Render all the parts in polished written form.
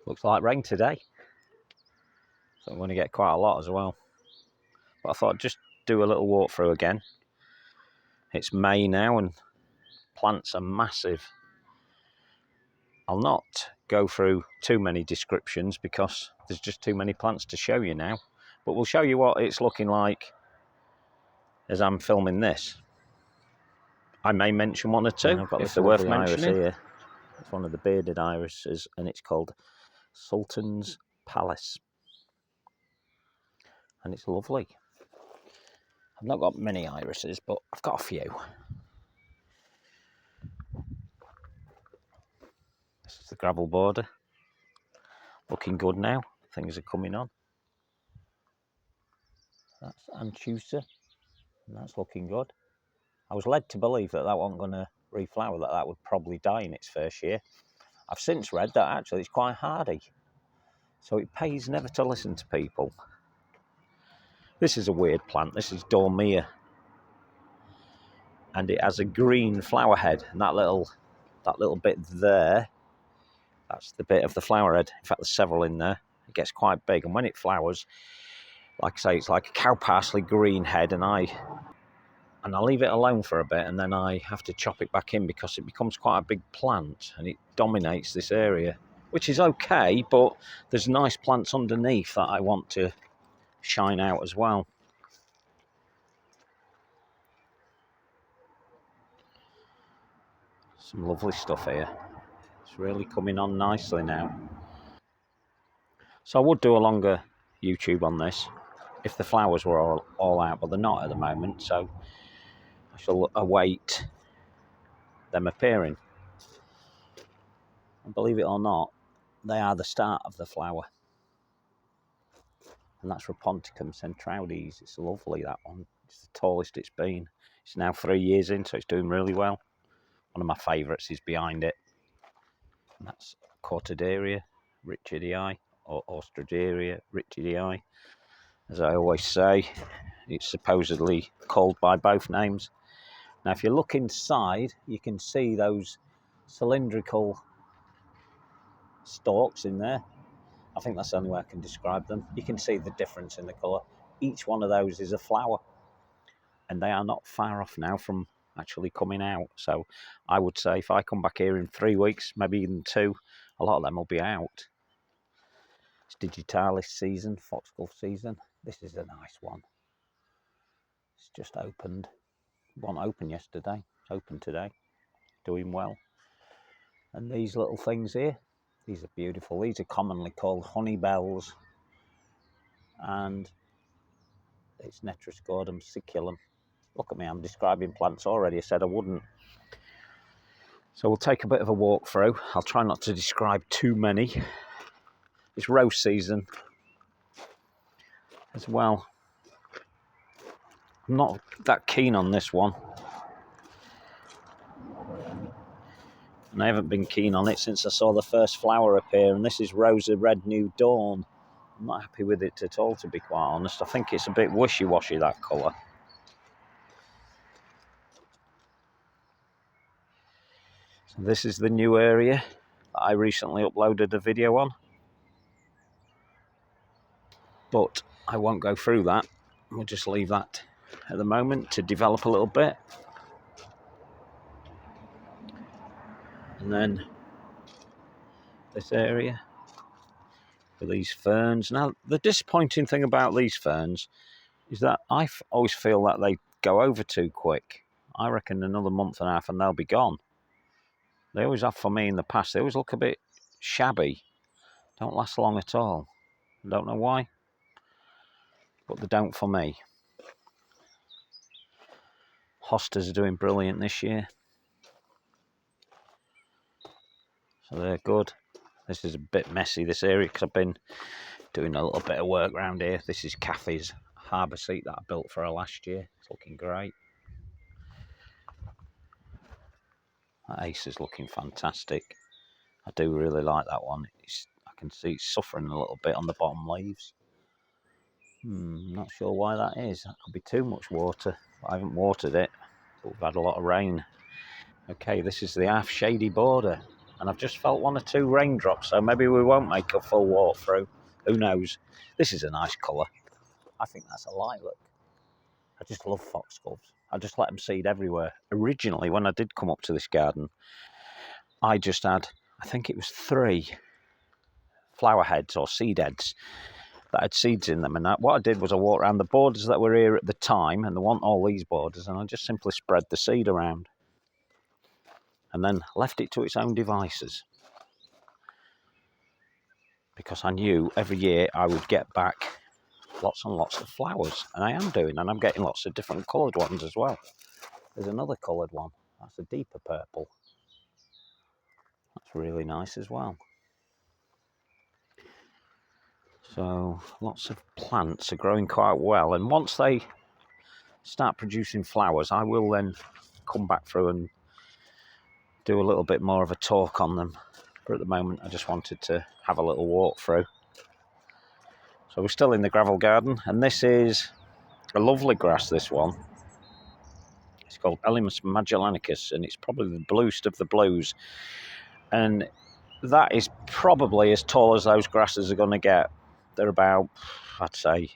Looks like rain today. So I'm going to get quite a lot as well. But I thought I'd just do a little walkthrough again. It's May now and plants are massive. I'll not go through too many descriptions because there's just too many plants to show you now. But we'll show you what it's looking like as I'm filming this. I may mention one or two I've got if this they're worth iris mentioning. here. It's one of the bearded irises and it's called Sultan's Palace. And it's lovely. I've not got many irises, but I've got a few. This is the gravel border. Looking good now. Things are coming on. That's Anchusa, and that's looking good. I was led to believe that wasn't going to reflower, that would probably die in its first year. I've since read that actually it's quite hardy. So it pays never to listen to people. This is a weird plant. This is Dormia. And it has a green flower head. And that little bit there, that's the bit of the flower head. In fact, there's several in there. It gets quite big. And when it flowers, like I say, it's like a cow parsley green head. And I leave it alone for a bit. And then I have to chop it back in because it becomes quite a big plant. And it dominates this area, which is okay. But there's nice plants underneath that I want to shine out as well. Some lovely stuff here. It's really coming on nicely now. So I would do a longer YouTube on this if the flowers were all out, but they're not at the moment, so I shall await them appearing. And believe it or not, they are the start of the flower. And that's Raponticum centraudes. It's lovely, that one. It's the tallest it's been. It's now 3 years in, so it's doing really well. One of my favourites is behind it. And that's Cortaderia richardii, or Austrageria richardii. As I always say, it's supposedly called by both names. Now, if you look inside, you can see those cylindrical stalks in there. I think that's the only way I can describe them. You can see the difference in the colour. Each one of those is a flower. And they are not far off now from actually coming out. So I would say if I come back here in 3 weeks, maybe even 2, a lot of them will be out. It's Digitalis season, Foxglove season. This is a nice one. It's just opened. It wasn't open yesterday. It's open today. Doing well. And these little things here, these are beautiful. These are commonly called honey bells. And it's Netroscordum siculum. Look at me, I'm describing plants already. I said I wouldn't. So we'll take a bit of a walk through. I'll try not to describe too many. It's rose season as well. I'm not that keen on this one. And I haven't been keen on it since I saw the first flower appear. And this is Rosa Red New Dawn. I'm not happy with it at all, to be quite honest. I think it's a bit wishy-washy, that colour. So this is the new area that I recently uploaded a video on. But I won't go through that. We'll just leave that at the moment to develop a little bit. And then this area with these ferns. Now, the disappointing thing about these ferns is that I always feel that they go over too quick. I reckon another month and a half and they'll be gone. They always have for me in the past. They always look a bit shabby. Don't last long at all. I don't know why, but they don't for me. Hostas are doing brilliant this year. So they're good. This is a bit messy, this area, because I've been doing a little bit of work around here. This is Kathy's harbour seat that I built for her last year. It's looking great. That ace is looking fantastic. I do really like that one. I can see it's suffering a little bit on the bottom leaves. Not sure why that is. That could be too much water. I haven't watered it, but we've had a lot of rain. Okay, this is the half shady border. and I've just felt 1 or 2 raindrops, so maybe we won't make a full walk through. Who knows? This is a nice colour. I think that's a lilac. I just love foxgloves. I just let them seed everywhere. Originally, when I did come up to this garden, I just had, I think it was 3 flower heads or seed heads that had seeds in them. And what I did was I walked around the borders that were here at the time, and there weren't all these borders, and I just simply spread the seed around and then left it to its own devices. Because I knew every year I would get back lots and lots of flowers, and I am doing, and I'm getting lots of different coloured ones as well. There's another coloured one, that's a deeper purple. That's really nice as well. So lots of plants are growing quite well, and once they start producing flowers, I will then come back through and do a little bit more of a talk on them. But at the moment I just wanted to have a little walk through. So we're still in the gravel garden, and this is a lovely grass, this one. It's called Elymus magellanicus, and it's probably the bluest of the blues. And that is probably as tall as those grasses are going to get. They're about, I'd say,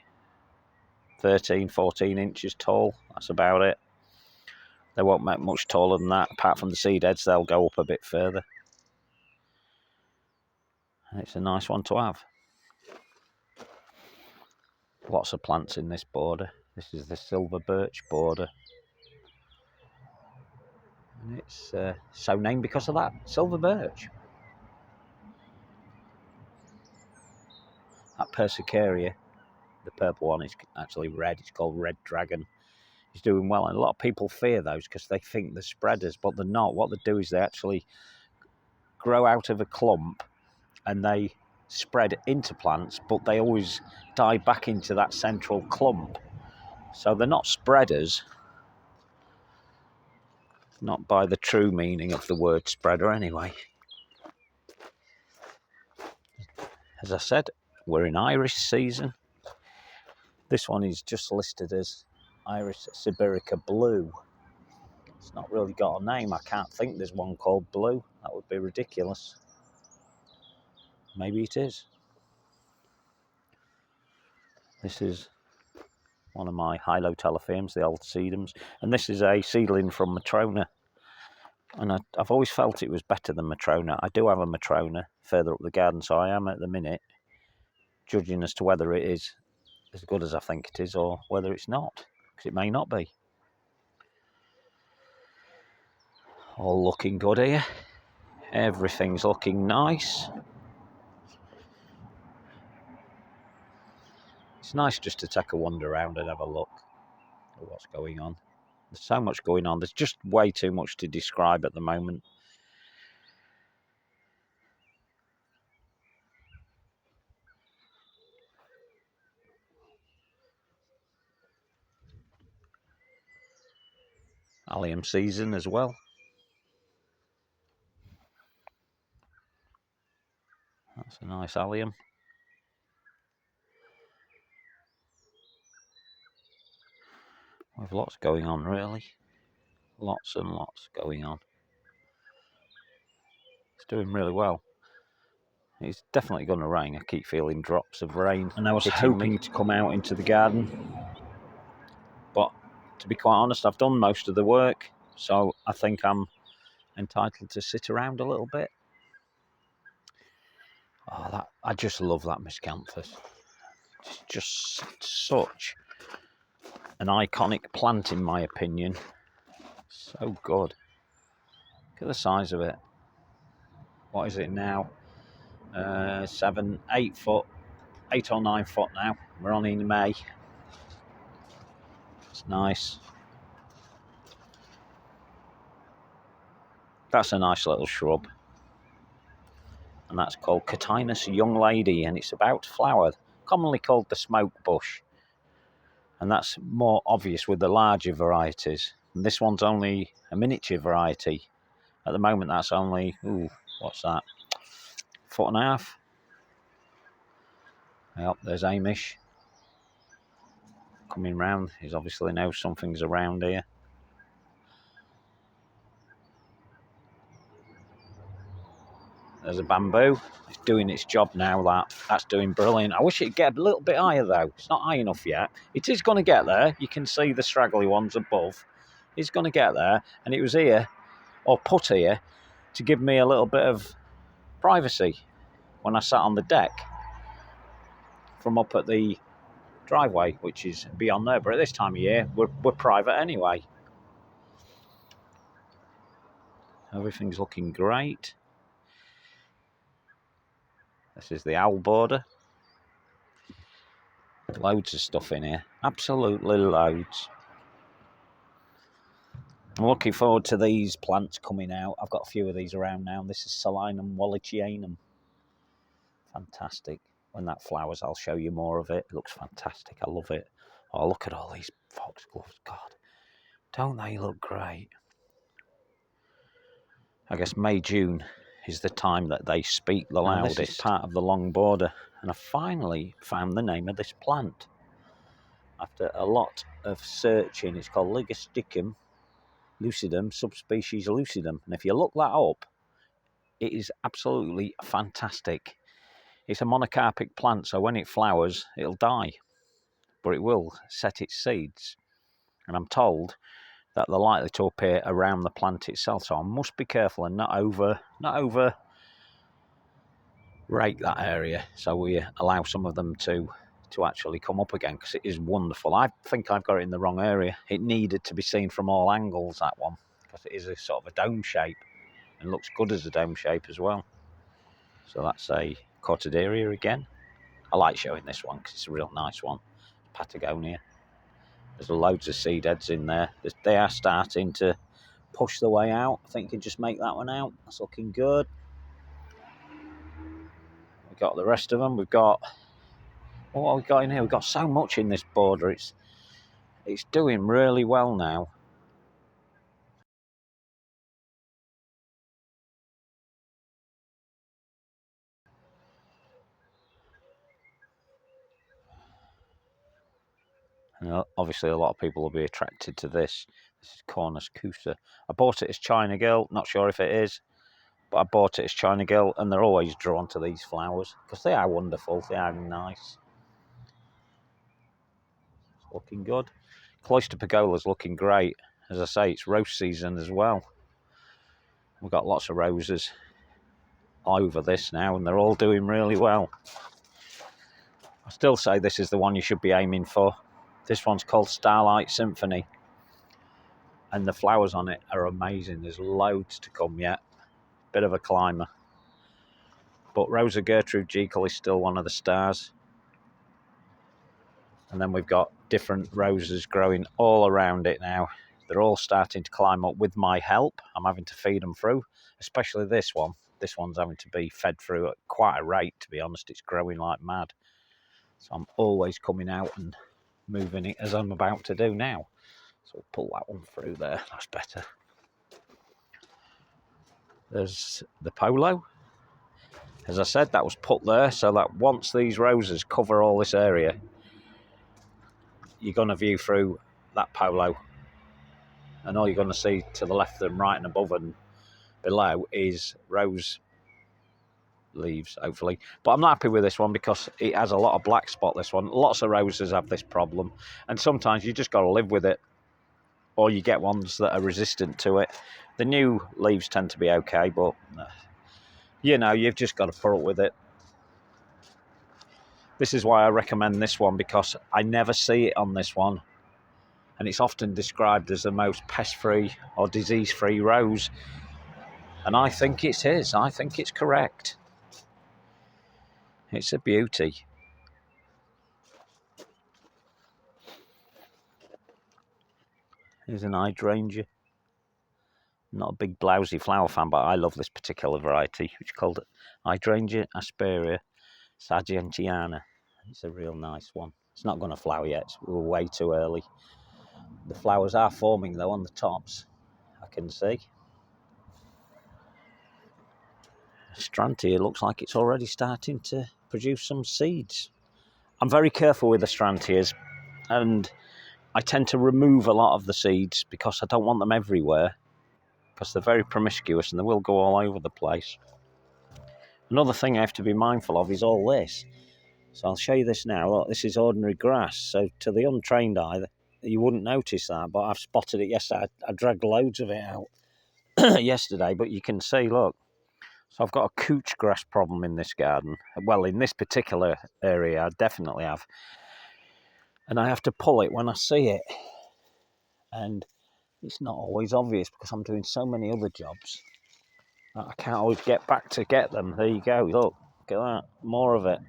13, 14 inches tall. That's about it. They won't make much taller than that. Apart from the seed heads, they'll go up a bit further. And it's a nice one to have. Lots of plants in this border. This is the silver birch border. And it's so named because of that, silver birch. That Persicaria, the purple one, is actually red. It's called Red Dragon. It's doing well, and a lot of people fear those because they think they're spreaders, but they're not. What they do is they actually grow out of a clump and they spread into plants, but they always die back into that central clump. So they're not spreaders, not by the true meaning of the word spreader anyway. As I said, we're in iris season. This one is just listed as Iris sibirica blue. It's not really got a name. I can't think there's one called blue. That would be ridiculous. Maybe it is. This is one of my Hylotelephaeums, the old sedums, and this is a seedling from Matrona. And I've always felt it was better than Matrona. I do have a Matrona further up the garden, so I am at the minute judging as to whether it is as good as I think it is or whether it's not, because it may not be. All looking good here. Everything's looking nice. It's nice just to take a wander around and have a look at what's going on. There's so much going on. There's just way too much to describe at the moment. Allium season as well. That's a nice allium. With lots going on, really. Lots and lots going on. It's doing really well. It's definitely going to rain. I keep feeling drops of rain. And I was hoping to come out into the garden. But to be quite honest, I've done most of the work. So I think I'm entitled to sit around a little bit. Oh, I just love that miscanthus. It's just such an iconic plant, in my opinion. So good. Look at the size of it. What is it now? 7, 8 foot, 8 or 9 foot now. We're on in May. It's nice. That's a nice little shrub. And that's called Cotinus Young Lady, and it's about to flower, commonly called the smoke bush. And that's more obvious with the larger varieties. And this one's only a miniature variety. At the moment, that's only, what's that? 1.5 foot. Yep, there's Amish coming round. He's obviously knows something's around here. There's a bamboo. It's doing its job now. That's doing brilliant. I wish it'd get a little bit higher though. It's not high enough yet. It is going to get there. You can see the straggly ones above. It's going to get there. And it was here, or put here, to give me a little bit of privacy when I sat on the deck from up at the driveway, which is beyond there. But at this time of year, we're private anyway. Everything's looking great. This is the owl border. Loads of stuff in here. Absolutely loads. I'm looking forward to these plants coming out. I've got a few of these around now. This is Solanum wallichianum. Fantastic. When that flowers, I'll show you more of it. It looks fantastic. I love it. Oh, look at all these foxgloves. God, don't they look great? I guess May, June is the time that they speak the loudest. This is part of the long border. And I finally found the name of this plant. After a lot of searching, it's called Ligusticum lucidum, subspecies lucidum. And if you look that up, it is absolutely fantastic. It's a monocarpic plant, so when it flowers, it'll die. But it will set its seeds. And I'm told that they're likely to appear around the plant itself. So I must be careful and not over rake that area, so we allow some of them to actually come up again, because it is wonderful. I think I've got it in the wrong area. It needed to be seen from all angles, that one, because it is a sort of a dome shape and looks good as a dome shape as well. So that's a Cortaderia again. I like showing this one because it's a real nice one. Patagonia. There's loads of seed heads in there. They are starting to push the way out. I think you can just make that one out. That's looking good. We've got the rest of them. We've got, what have we got in here? We've got so much in this border. It's doing really well now. And obviously a lot of people will be attracted to this. This is Cornus Cusa. I bought it as China Girl. Not sure if it is, but I bought it as China Girl, and they're always drawn to these flowers because they are wonderful. They are nice. It's looking good. Cloister Pergola's looking great. As I say, it's rose season as well. We've got lots of roses over this now, and they're all doing really well. I still say this is the one you should be aiming for. This one's called Starlight Symphony, and the flowers on it are amazing. There's loads to come yet. Bit of a climber. But Rosa Gertrude Jekyll is still one of the stars. And then we've got different roses growing all around it now. They're all starting to climb up with my help. I'm having to feed them through, especially this one. This one's having to be fed through at quite a rate, to be honest. It's growing like mad. So I'm always coming out and moving it as I'm about to do now. So we'll pull that one through there. That's better. There's the Polo. As I said, that was put there so that once these roses cover all this area, you're going to view through that Polo. And all you're going to see to the left and right and above and below is rose leaves, hopefully. But I'm not happy with this one because it has a lot of black spot, this one. Lots of roses have this problem. And sometimes you just got to live with it. Or you get ones that are resistant to it. The new leaves tend to be okay, but you know, you've just got to put up with it. This is why I recommend this one, because I never see it on this one. And it's often described as the most pest-free or disease-free rose. And I think it is. I think it's correct. It's a beauty. Here's an hydrangea. Not a big blousy flower fan, but I love this particular variety, which is called Hydrangea Asperia Sargentiana. It's a real nice one. It's not going to flower yet. We're way too early. The flowers are forming, though, on the tops, I can see. Strantia looks like it's already starting to produce some seeds. I'm very careful with the Strantias, and I tend to remove a lot of the seeds because I don't want them everywhere, because they're very promiscuous and they will go all over the place. Another thing I have to be mindful of is all this. So I'll show you this now. Look, this is ordinary grass. So to the untrained eye, you wouldn't notice that, but I've spotted it yesterday. I dragged loads of it out yesterday, but you can see, look. So I've got a couch grass problem in this garden. Well, in this particular area, I definitely have. And I have to pull it when I see it. And it's not always obvious because I'm doing so many other jobs that I can't always get back to get them. There you go. Look at that. More of it.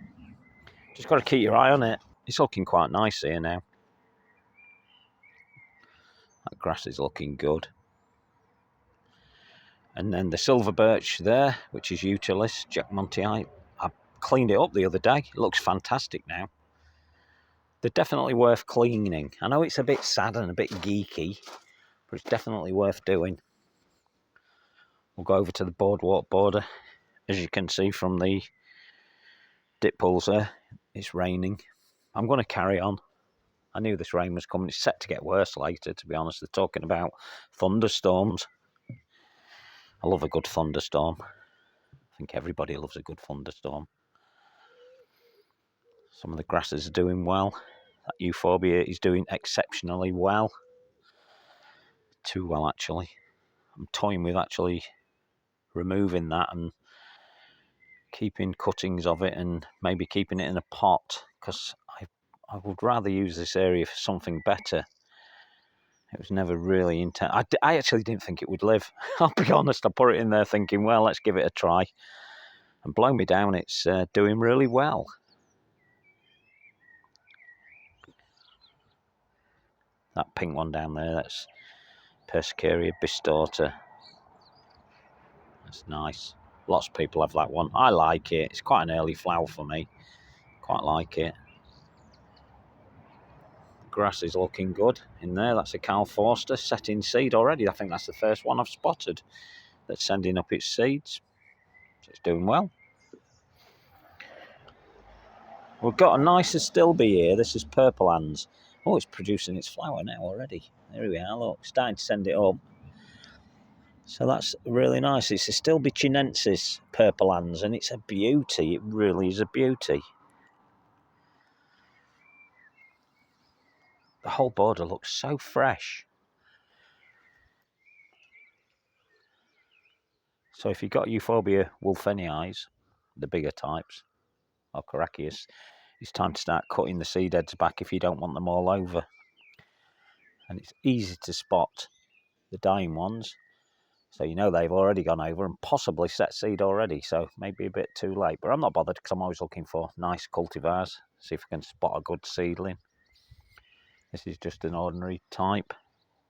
Just got to keep your eye on it. It's looking quite nice here now. That grass is looking good. And then the silver birch there, which is Utilis, Jack Montii. I cleaned it up the other day. It looks fantastic now. They're definitely worth cleaning. I know it's a bit sad and a bit geeky, but it's definitely worth doing. We'll go over to the boardwalk border. As you can see from the dip pools there, it's raining. I'm going to carry on. I knew this rain was coming. It's set to get worse later, to be honest. They're talking about thunderstorms. I love a good thunderstorm. I think everybody loves a good thunderstorm. Some of the grasses are doing well. That euphorbia is doing exceptionally well. Too well, actually. I'm toying with actually removing that and keeping cuttings of it and maybe keeping it in a pot, because I would rather use this area for something better. It was never really intent. I actually didn't think it would live. I'll be honest, I put it in there thinking, well, let's give it a try. And blow me down, it's doing really well. That pink one down there, that's Persicaria bistorta. That's nice. Lots of people have that one. I like it. It's quite an early flower for me. Quite like it. Grass is looking good in there. That's a Carl Forster setting seed already. I think that's the first one I've spotted that's sending up its seeds. So it's doing well. We've got a nice Astilbe here. This is Purple Hands. Oh, it's producing its flower now already. There we are, look. Starting to send it up. So that's really nice. It's Astilbe chinensis Purple Hands, and it's a beauty. It really is a beauty. The whole border looks so fresh. So if you've got Euphorbia wolfenii, the bigger types, or Caracias, it's time to start cutting the seed heads back if you don't want them all over. And it's easy to spot the dying ones, so you know they've already gone over and possibly set seed already, so maybe a bit too late. But I'm not bothered because I'm always looking for nice cultivars, see if I can spot a good seedling. This is just an ordinary type,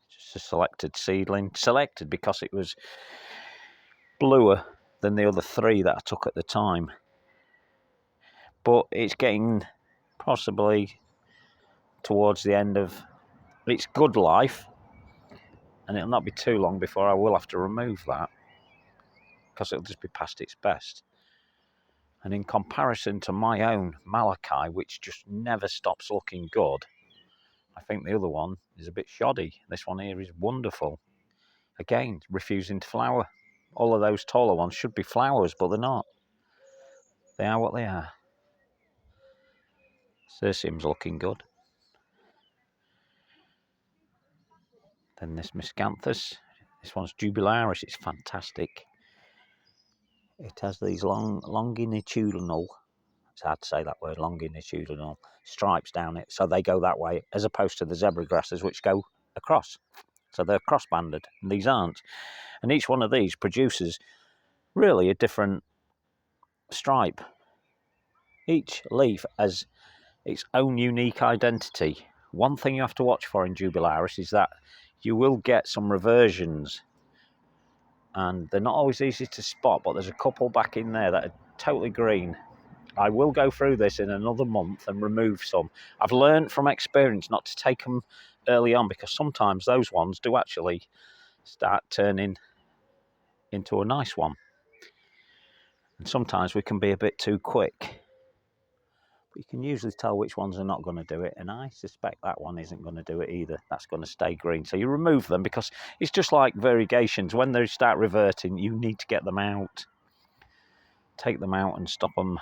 just a selected seedling. Selected because it was bluer than the other three that I took at the time. But it's getting possibly towards the end of its good life, and it'll not be too long before I will have to remove that because it'll just be past its best. And in comparison to my own Malachi, which just never stops looking good, I think the other one is a bit shoddy. This one here is wonderful. Again, refusing to flower. All of those taller ones should be flowers, but they're not. They are what they are. Cirsium's looking good. Then this Miscanthus. This one's Jubilaris. It's fantastic. It has these longitudinal, it's hard to say that word, longitudinal stripes down it. So they go that way, as opposed to the zebra grasses, which go across. So they're cross-banded, and these aren't. And each one of these produces really a different stripe. Each leaf has its own unique identity. One thing you have to watch for in Jubilaris is that you will get some reversions, and they're not always easy to spot, but there's a couple back in there that are totally green. I will go through this in another month and remove some. I've learned from experience not to take them early on, because sometimes those ones do actually start turning into a nice one. And sometimes we can be a bit too quick. But you can usually tell which ones are not going to do it, and I suspect that one isn't going to do it either. That's going to stay green. So you remove them, because it's just like variegations. When they start reverting, you need to get them out. take them out and stop them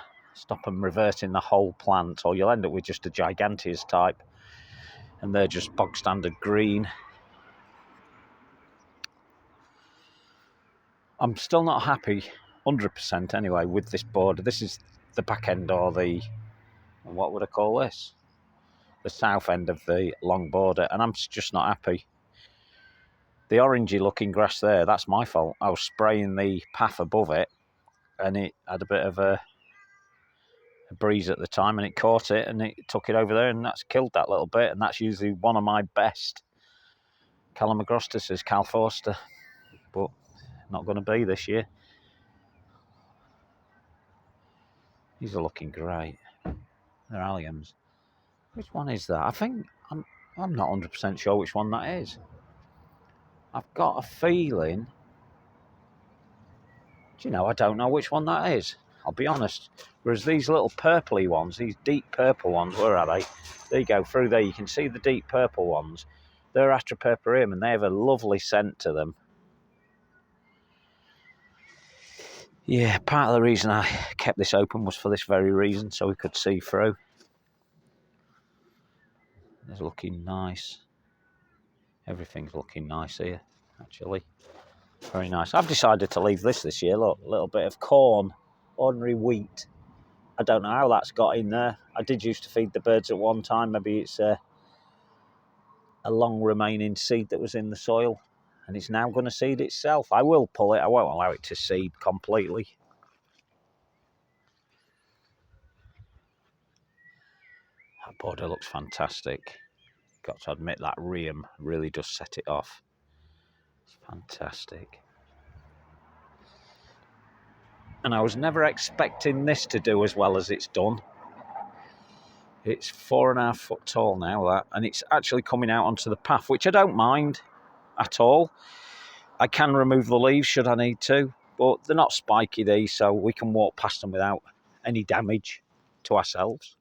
reverting the whole plant, or you'll end up with just a giganteus type, and they're just bog standard green. I'm still not happy 100% anyway with this border. This is the back end, or the, what would I call this? The south end of the long border, and I'm just not happy. The orangey looking grass there, that's my fault. I was spraying the path above it, and it had a bit of a breeze at the time, and it caught it, and it took it over there, and that's killed that little bit. And that's usually one of my best Calamagrostis, Cal Forster, but not going to be this year. These are looking great. They're alliums. Which one is that? I think I'm not 100% sure which one that is. I've got a feeling. Do you know? I don't know which one that is. I'll be honest. Whereas these little purpley ones, these deep purple ones, where are they? There you go, through there. You can see the deep purple ones. They're Atrapurpureum, and they have a lovely scent to them. Yeah, part of the reason I kept this open was for this very reason, so we could see through. It's looking nice. Everything's looking nice here, actually. Very nice. I've decided to leave this year. Look, a little bit of corn, ordinary wheat. I don't know how that's got in there. I did used to feed the birds at one time. Maybe it's a long remaining seed that was in the soil, and it's now going to seed itself. I will pull it. I won't allow it to seed completely. That border looks fantastic. Got to admit, that rheum really does set it off. It's fantastic. And I was never expecting this to do as well as it's done. It's 4.5 foot tall now, that, and it's actually coming out onto the path, which I don't mind at all. I can remove the leaves should I need to, but they're not spiky, these, so we can walk past them without any damage to ourselves.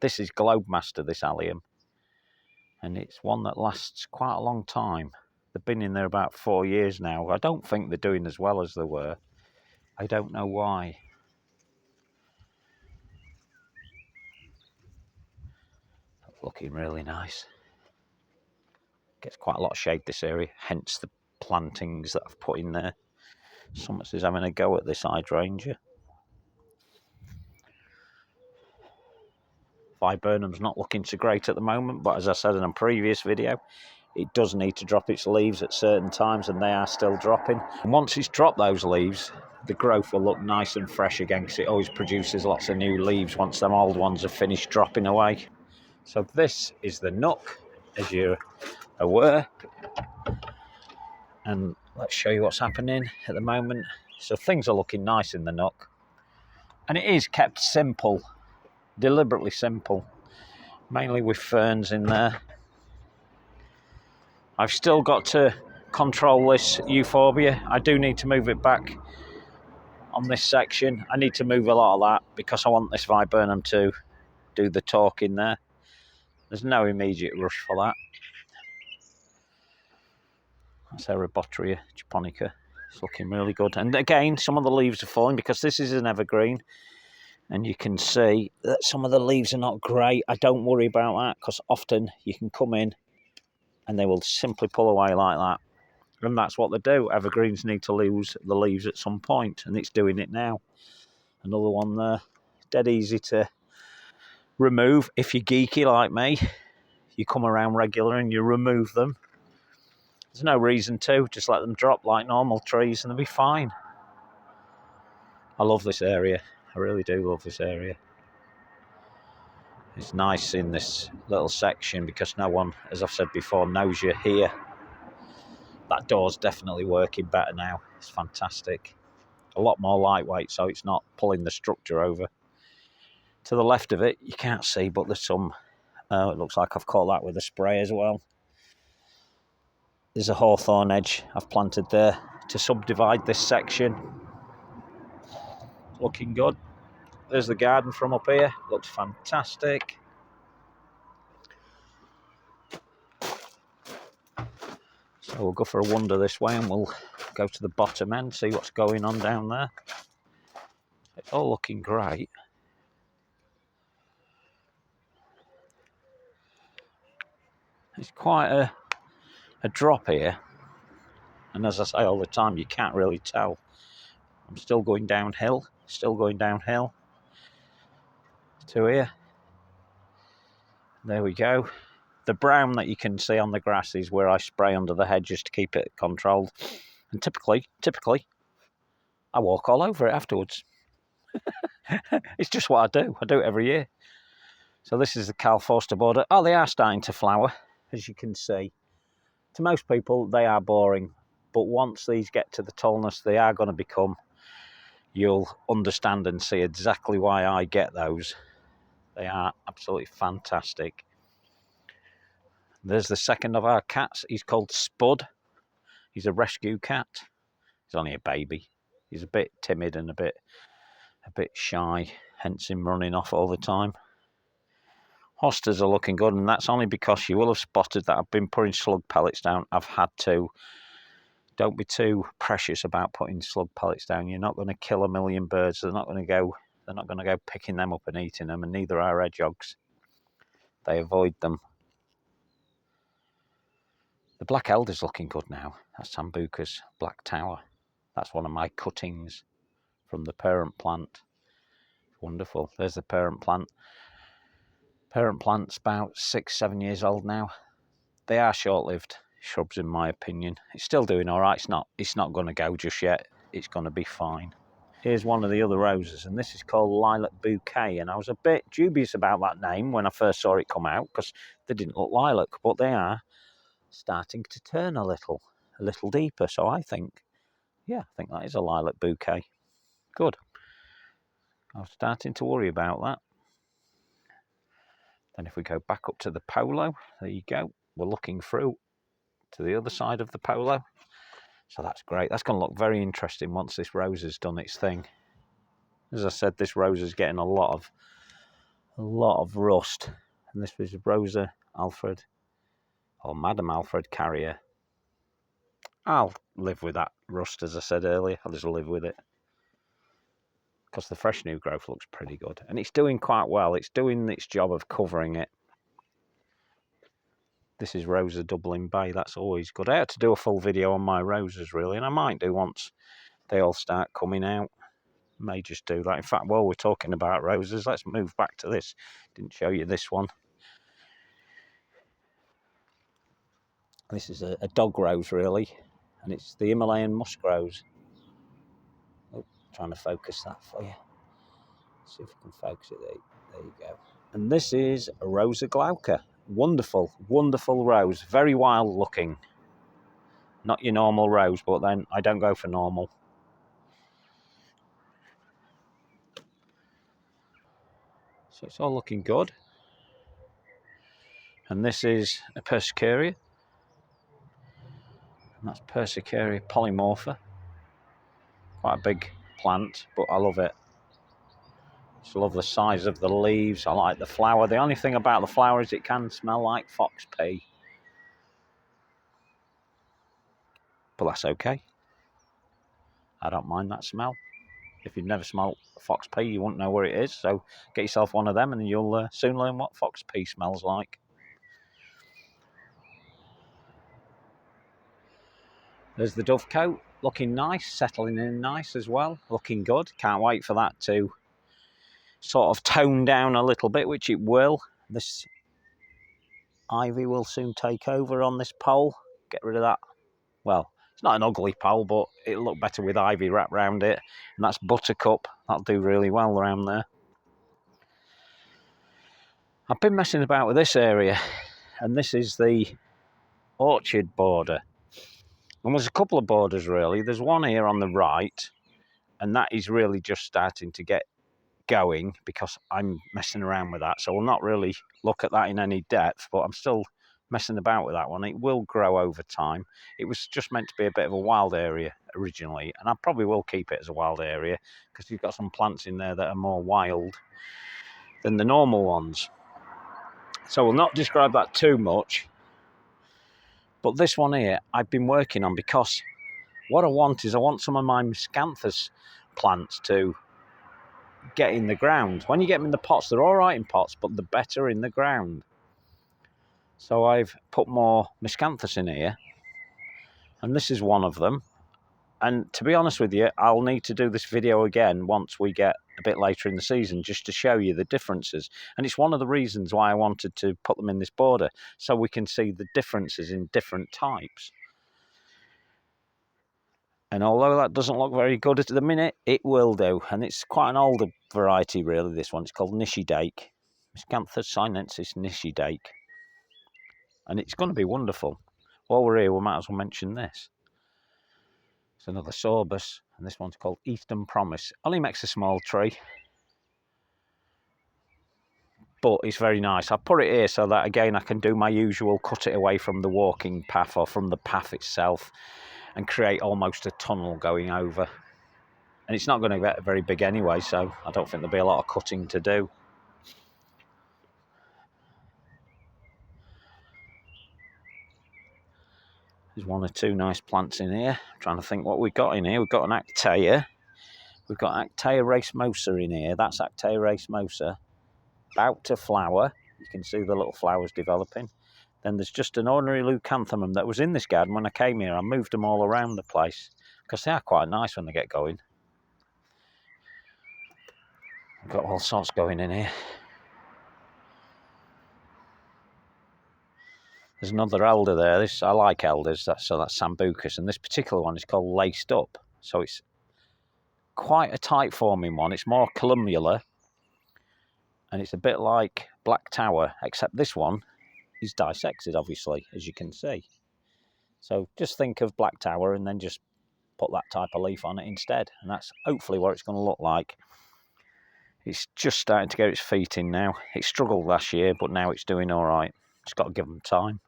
This is Globemaster, this allium, and it's one that lasts quite a long time. They've been in there about 4 years now. I don't think they're doing as well as they were. I don't know why. Looking really nice. Gets quite a lot of shade, this area, hence the plantings that I've put in there. Someone says having a go at this hydrangea. Viburnum's not looking so great at the moment, but as I said in a previous video, it does need to drop its leaves at certain times, and they are still dropping. And once it's dropped those leaves, the growth will look nice and fresh again, because it always produces lots of new leaves once them old ones have finished dropping away. So this is the Nook, as you're aware. And let's show you what's happening at the moment. So things are looking nice in the Nook. And it is kept simple, deliberately simple, mainly with ferns in there. I've still got to control this euphorbia. I do need to move it back on this section. I need to move a lot of that because I want this viburnum to do the talking there. There's no immediate rush for that. That's Erebotria japonica. It's looking really good. And again, some of the leaves are falling because this is an evergreen. And you can see that some of the leaves are not great. I don't worry about that because often you can come in and they will simply pull away like that. And that's what they do. Evergreens need to lose the leaves at some point, and it's doing it now. Another one there. Dead easy to remove. If you're geeky like me, you come around regular and you remove them. There's no reason to. Just let them drop like normal trees and they'll be fine. I love this area. I really do love this area. It's nice in this little section because no one, as I've said before, knows you're here. That door's definitely working better now. It's fantastic. A lot more lightweight, so it's not pulling the structure over. To the left of it, you can't see, but there's some... it looks like I've caught that with a spray as well. There's a hawthorn edge I've planted there to subdivide this section. Looking good. There's the garden from up here. Looks fantastic. So we'll go for a wander this way and we'll go to the bottom end, see what's going on down there. It's all looking great. It's quite a drop here, and as I say all the time, you can't really tell. I'm still going downhill to here. There we go. The brown that you can see on the grass is where I spray under the hedges to keep it controlled. And typically, I walk all over it afterwards. It's just what I do. I do it every year. So this is the Carl Forster border. Oh, they are starting to flower, as you can see. To most people, they are boring. But once these get to the tallness they are going to become, you'll understand and see exactly why I get those. They are absolutely fantastic. There's the second of our cats. He's called Spud. He's a rescue cat. He's only a baby. He's a bit timid and a bit shy, hence him running off all the time. Hostas are looking good, and that's only because you will have spotted that I've been putting slug pellets down. I've had to. Don't be too precious about putting slug pellets down. You're not going to kill a million birds. They're not going to go picking them up and eating them, and neither are hedgehogs. They avoid them. The black elder's looking good now. That's Sambuca's Black Tower. That's one of my cuttings from the parent plant. Wonderful. There's the parent plant. Parent plant's about 6-7 years old now. They are short-lived shrubs in my opinion. It's still doing all right. It's not going to go just yet. It's going to be fine. Here's one of the other roses, and this is called Lilac Bouquet, and I was a bit dubious about that name when I first saw it come out because they didn't look lilac, but they are starting to turn a little deeper. So I think that is a lilac bouquet. Good. I was starting to worry about that. Then if we go back up to the polo, there you go. We're looking through to the other side of the polo. So that's great. That's going to look very interesting once this rose has done its thing. As I said, this rose is getting a lot of rust. And this was Rosa Alfred, or Madame Alfred Carrier. I'll live with that rust, as I said earlier. I'll just live with it. Because the fresh new growth looks pretty good. And it's doing quite well. It's doing its job of covering it. This is Rosa Dublin Bay. That's always good. I had to do a full video on my roses, really. And I might do once they all start coming out. May just do that. In fact, while we're talking about roses, let's move back to this. Didn't show you this one. This is a dog rose, really. And it's the Himalayan musk rose. Oh, trying to focus that for you. See if we can focus it. There you go. And this is a Rosa Glauca. Wonderful, wonderful rose. Very wild looking. Not your normal rose, but then I don't go for normal. So it's all looking good. And this is a Persicaria. And that's Persicaria polymorpha. Quite a big plant, but I love it. Just love the size of the leaves. I like the flower. The only thing about the flower is it can smell like fox pea. But that's okay. I don't mind that smell. If you've never smelled fox pea, you won't know where it is. So get yourself one of them and you'll soon learn what fox pea smells like. There's the dovecote, looking nice, settling in nice as well, looking good. Can't wait for that to sort of tone down a little bit, which it will. This ivy will soon take over on this pole. Get rid of that. Well, it's not an ugly pole, but it'll look better with ivy wrapped around it. And that's Buttercup. That'll do really well around there. I've been messing about with this area, and this is the orchard border. And there's a couple of borders, really. There's one here on the right, and that is really just starting to get going because I'm messing around with that. So we'll not really look at that in any depth, but I'm still messing about with that one. It will grow over time. It was just meant to be a bit of a wild area originally, and I probably will keep it as a wild area because you've got some plants in there that are more wild than the normal ones. So we'll not describe that too much. But this one here, I've been working on because what I want is I want some of my miscanthus plants to get in the ground. When you get them in the pots, they're all right in pots, but they're better in the ground. So I've put more miscanthus in here, and this is one of them. And to be honest with you, I'll need to do this video again once we get a bit later in the season, just to show you the differences. And it's one of the reasons why I wanted to put them in this border, so we can see the differences in different types. And although that doesn't look very good at the minute, it will do. And it's quite an older variety, really, this one. It's called Nishidake. Miscanthus sinensis Nishidake. And it's going to be wonderful. While we're here, we might as well mention this. It's another Sorbus, and this one's called Eastern Promise. Only makes a small tree, but it's very nice. I put it here so that, again, I can do my usual cut it away from the walking path or from the path itself and create almost a tunnel going over. And it's not going to get very big anyway, so I don't think there'll be a lot of cutting to do. There's one or two nice plants in here. I'm trying to think what we've got in here. We've got an Actaea. We've got Actaea racemosa in here. That's Actaea racemosa. About to flower. You can see the little flowers developing. Then there's just an ordinary leucanthemum that was in this garden when I came here. I moved them all around the place because they are quite nice when they get going. I've got all sorts going in here. There's another elder there. I like elders, so that's Sambucus, and this particular one is called Laced Up. So it's quite a tight forming one. It's more columnar, and it's a bit like Black Tower, except this one is dissected, obviously, as you can see. So just think of Black Tower and then just put that type of leaf on it instead, and that's hopefully what it's going to look like. It's just starting to get its feet in now. It struggled last year, but now it's doing all right. Just got to give them time.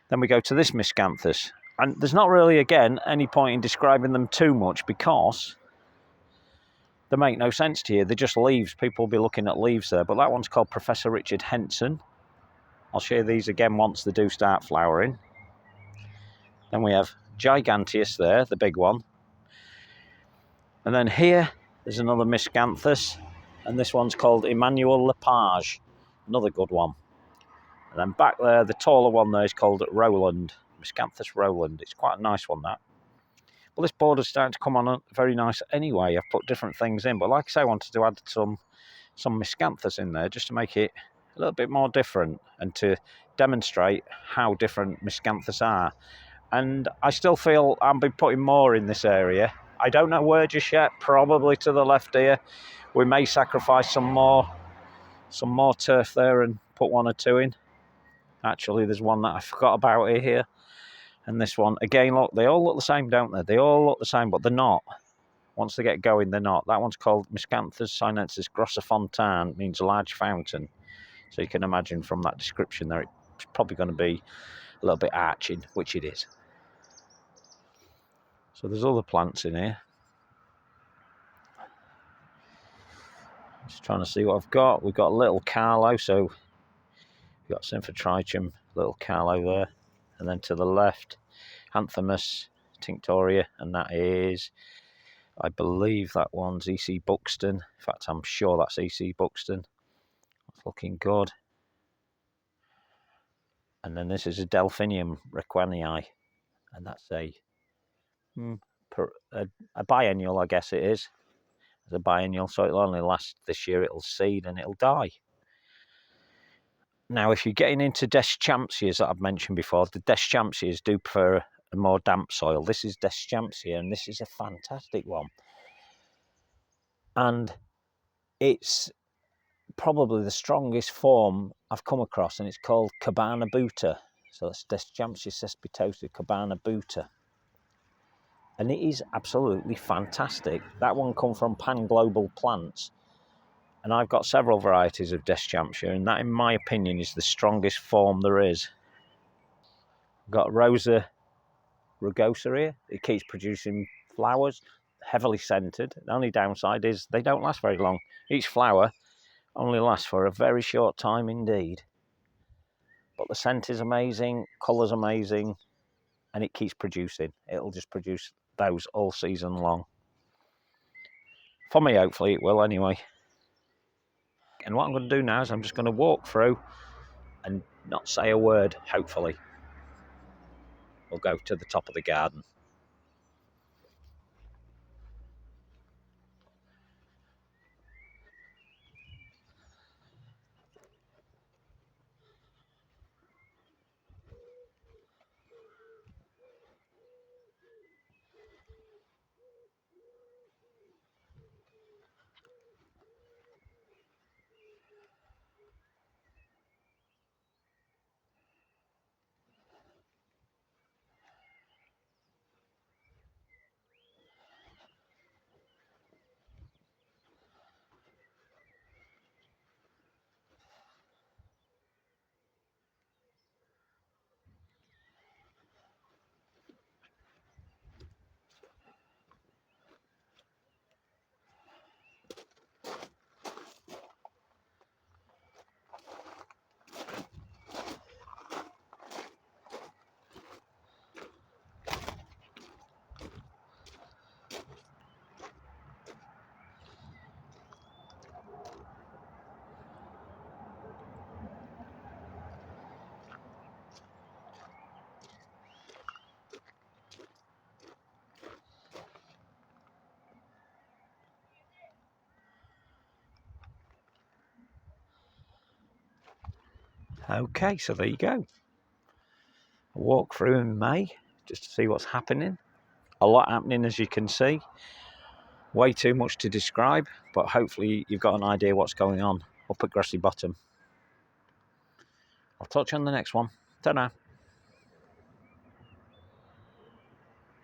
Then we go to this miscanthus, and there's not really, again, any point in describing them too much because they make no sense to you. They're just leaves. People will be looking at leaves there, but that one's called Professor Richard Henson. I'll show you these again once they do start flowering. Then we have Giganteus there, the big one. And then here, there's another miscanthus, and this one's called Emmanuel Lepage, another good one. And then back there, the taller one there is called Roland, Miscanthus Roland. It's quite a nice one, that. Well, this border's starting to come on very nice anyway. I've put different things in, but like I say, I wanted to add some miscanthus in there just to make it a little bit more different and to demonstrate how different miscanthus are. And I still feel I'll be putting more in this area. I don't know where just yet, probably to the left here. We may sacrifice some more turf there and put one or two in. Actually, there's one that I forgot about here. And this one, again, look, they all look the same, don't they? They all look the same, but they're not. Once they get going, they're not. That one's called Miscanthus sinensis Grossofontaine, means large fountain. So you can imagine from that description there, it's probably going to be a little bit arching, which it is. So there's other plants in here. Just trying to see what I've got. We've got a little Carlo, so we've got Symphotrichum, little Carlo there. And then to the left, Anthemus tinctoria, and that is, I believe that one's E.C. Buxton. In fact, I'm sure that's E.C. Buxton. That's looking good. And then this is a Delphinium requenii, and that's a biennial, I guess it is. It's a biennial, so it'll only last this year. It'll seed and it'll die. Now, if you're getting into Deschampsias that I've mentioned before, the Deschampsias do prefer a more damp soil. This is Deschampsia, and this is a fantastic one. And it's probably the strongest form I've come across, and it's called Cabana buta. So that's Deschampsia cespitosa Cabana buta. And it is absolutely fantastic. That one come from Pan Global Plants. And I've got several varieties of Deschampsia, and that, in my opinion, is the strongest form there is. I've got Rosa rugosa here. It keeps producing flowers, heavily scented. The only downside is they don't last very long. Each flower only lasts for a very short time indeed. But the scent is amazing, colour's amazing, and it keeps producing. It'll just produce those all season long. For me, hopefully it will anyway. And what I'm going to do now is I'm just going to walk through and not say a word, hopefully. We'll go to the top of the garden. Okay, so there you go. A walk through in May, just to see what's happening. A lot happening, as you can see. Way too much to describe, but hopefully you've got an idea what's going on up at Grassy Bottom. I'll talk to you on the next one. Ta-da.